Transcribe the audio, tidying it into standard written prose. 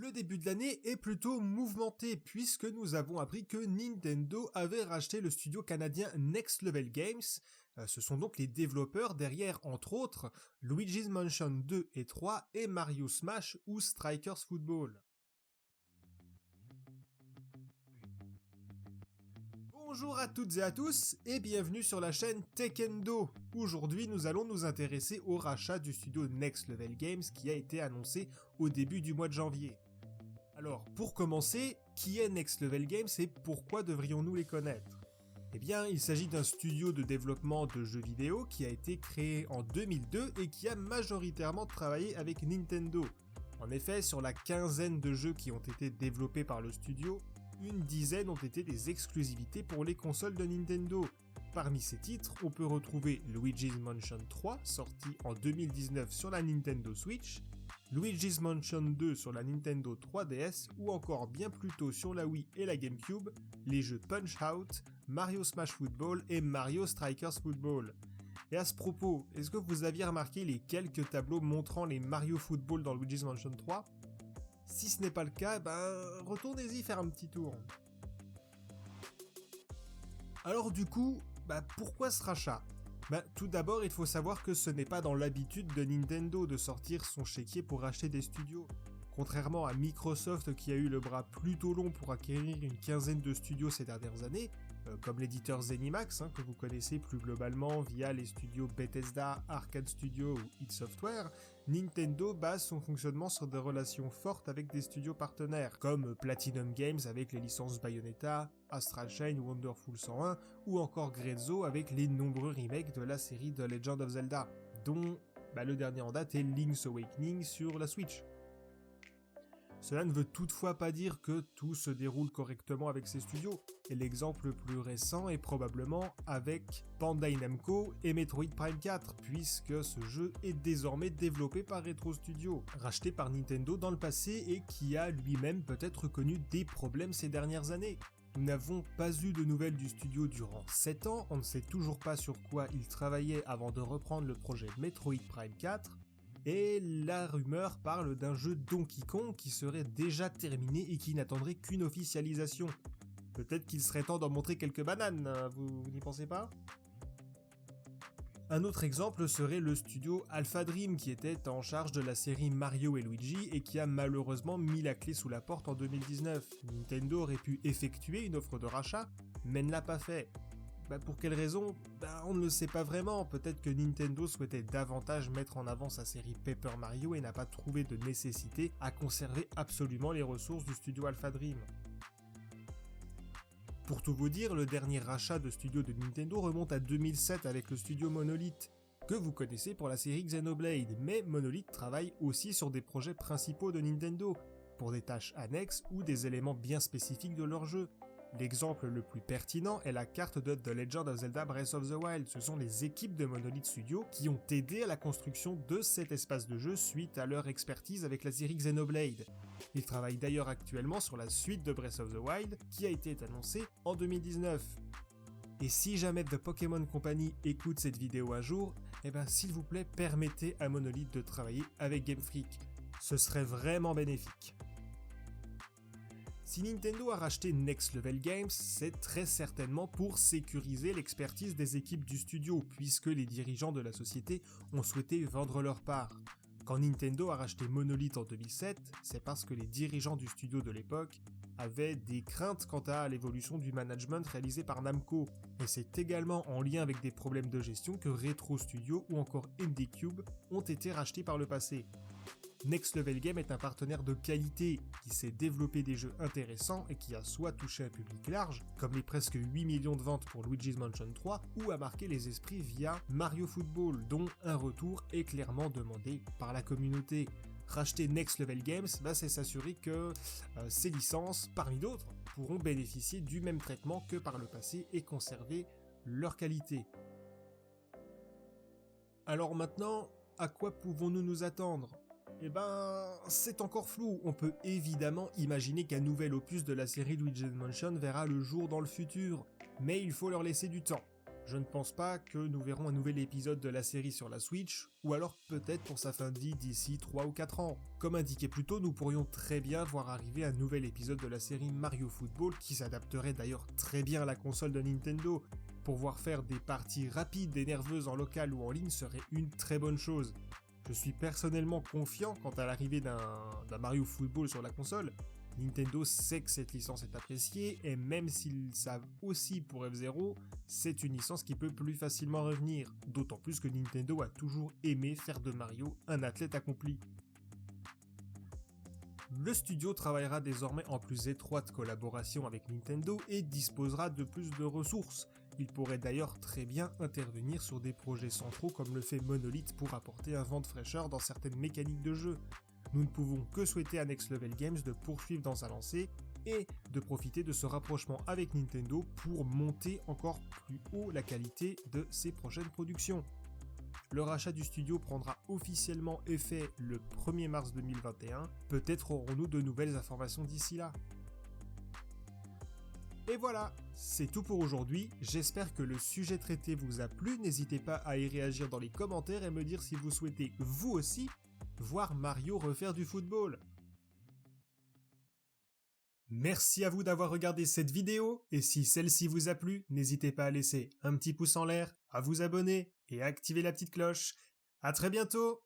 Le début de l'année est plutôt mouvementé puisque nous avons appris que Nintendo avait racheté le studio canadien Next Level Games. Ce sont donc les développeurs derrière, entre autres, Luigi's Mansion 2 et 3 et Mario Smash ou Strikers Football. Bonjour à toutes et à tous et bienvenue sur la chaîne Tekendo. Aujourd'hui nous allons nous intéresser au rachat du studio Next Level Games qui a été annoncé au début du mois de janvier. Alors pour commencer, qui est Next Level Games et pourquoi devrions-nous les connaître ? Eh bien il s'agit d'un studio de développement de jeux vidéo qui a été créé en 2002 et qui a majoritairement travaillé avec Nintendo. En effet, sur la quinzaine de jeux qui ont été développés par le studio, une dizaine ont été des exclusivités pour les consoles de Nintendo. Parmi ces titres, on peut retrouver Luigi's Mansion 3, sorti en 2019 sur la Nintendo Switch, Luigi's Mansion 2 sur la Nintendo 3DS ou encore bien plus tôt sur la Wii et la GameCube, les jeux Punch-Out, Mario Smash Football et Mario Strikers Football. Et à ce propos, est-ce que vous aviez remarqué les quelques tableaux montrant les Mario Football dans Luigi's Mansion 3 ? Si ce n'est pas le cas, retournez-y faire un petit tour. Alors du coup, pourquoi ce rachat ? Tout d'abord, il faut savoir que ce n'est pas dans l'habitude de Nintendo de sortir son chéquier pour racheter des studios. Contrairement à Microsoft qui a eu le bras plutôt long pour acquérir une quinzaine de studios ces dernières années, comme l'éditeur ZeniMax, que vous connaissez plus globalement via les studios Bethesda, Arcade Studio ou id Software, Nintendo base son fonctionnement sur des relations fortes avec des studios partenaires, comme Platinum Games avec les licences Bayonetta, Astral Chain ou Wonderful 101, ou encore Grezzo avec les nombreux remakes de la série The Legend of Zelda, dont le dernier en date est Link's Awakening sur la Switch. Cela ne veut toutefois pas dire que tout se déroule correctement avec ces studios, et l'exemple le plus récent est probablement avec Bandai Namco et Metroid Prime 4, puisque ce jeu est désormais développé par Retro Studio, racheté par Nintendo dans le passé et qui a lui-même peut-être connu des problèmes ces dernières années. Nous n'avons pas eu de nouvelles du studio durant 7 ans, on ne sait toujours pas sur quoi il travaillait avant de reprendre le projet Metroid Prime 4, et la rumeur parle d'un jeu Donkey Kong qui serait déjà terminé et qui n'attendrait qu'une officialisation. Peut-être qu'il serait temps d'en montrer quelques bananes, vous n'y pensez pas ? Un autre exemple serait le studio Alpha Dream qui était en charge de la série Mario et Luigi et qui a malheureusement mis la clé sous la porte en 2019. Nintendo aurait pu effectuer une offre de rachat, mais ne l'a pas fait. Pour quelle raison ? On ne le sait pas vraiment, peut-être que Nintendo souhaitait davantage mettre en avant sa série Paper Mario et n'a pas trouvé de nécessité à conserver absolument les ressources du studio Alpha Dream. Pour tout vous dire, le dernier rachat de studio de Nintendo remonte à 2007 avec le studio Monolith, que vous connaissez pour la série Xenoblade, mais Monolith travaille aussi sur des projets principaux de Nintendo, pour des tâches annexes ou des éléments bien spécifiques de leur jeu. L'exemple le plus pertinent est la carte de The Legend of Zelda Breath of the Wild. Ce sont les équipes de Monolith Studio qui ont aidé à la construction de cet espace de jeu suite à leur expertise avec la série Xenoblade. Ils travaillent d'ailleurs actuellement sur la suite de Breath of the Wild qui a été annoncée en 2019. Et si jamais The Pokémon Company écoute cette vidéo un jour, s'il vous plaît permettez à Monolith de travailler avec Game Freak. Ce serait vraiment bénéfique. Si Nintendo a racheté Next Level Games, c'est très certainement pour sécuriser l'expertise des équipes du studio, puisque les dirigeants de la société ont souhaité vendre leur part. Quand Nintendo a racheté Monolith en 2007, c'est parce que les dirigeants du studio de l'époque avaient des craintes quant à l'évolution du management réalisé par Namco, et c'est également en lien avec des problèmes de gestion que Retro Studio ou encore Indie Cube ont été rachetés par le passé. Next Level Game est un partenaire de qualité qui sait développer des jeux intéressants et qui a soit touché un public large, comme les presque 8 millions de ventes pour Luigi's Mansion 3, ou a marqué les esprits via Mario Football, dont un retour est clairement demandé par la communauté. Racheter Next Level Games, c'est s'assurer que ces licences, parmi d'autres, pourront bénéficier du même traitement que par le passé et conserver leur qualité. Alors maintenant, à quoi pouvons-nous nous attendre ? C'est encore flou. On peut évidemment imaginer qu'un nouvel opus de la série Luigi's Mansion verra le jour dans le futur, mais il faut leur laisser du temps. Je ne pense pas que nous verrons un nouvel épisode de la série sur la Switch, ou alors peut-être pour sa fin de vie d'ici 3 ou 4 ans. Comme indiqué plus tôt, nous pourrions très bien voir arriver un nouvel épisode de la série Mario Football qui s'adapterait d'ailleurs très bien à la console de Nintendo. Pouvoir faire des parties rapides et nerveuses en local ou en ligne serait une très bonne chose. Je suis personnellement confiant quant à l'arrivée d'un Mario Football sur la console. Nintendo sait que cette licence est appréciée, et même s'ils savent aussi pour F-Zero, c'est une licence qui peut plus facilement revenir, d'autant plus que Nintendo a toujours aimé faire de Mario un athlète accompli. Le studio travaillera désormais en plus étroite collaboration avec Nintendo et disposera de plus de ressources. Il pourrait d'ailleurs très bien intervenir sur des projets centraux comme le fait Monolith pour apporter un vent de fraîcheur dans certaines mécaniques de jeu. Nous ne pouvons que souhaiter à Next Level Games de poursuivre dans sa lancée et de profiter de ce rapprochement avec Nintendo pour monter encore plus haut la qualité de ses prochaines productions. Le rachat du studio prendra officiellement effet le 1er mars 2021, peut-être aurons-nous de nouvelles informations d'ici là. Et voilà, c'est tout pour aujourd'hui, j'espère que le sujet traité vous a plu, n'hésitez pas à y réagir dans les commentaires et me dire si vous souhaitez, vous aussi, voir Mario refaire du football. Merci à vous d'avoir regardé cette vidéo, et si celle-ci vous a plu, n'hésitez pas à laisser un petit pouce en l'air, à vous abonner et à activer la petite cloche. À très bientôt!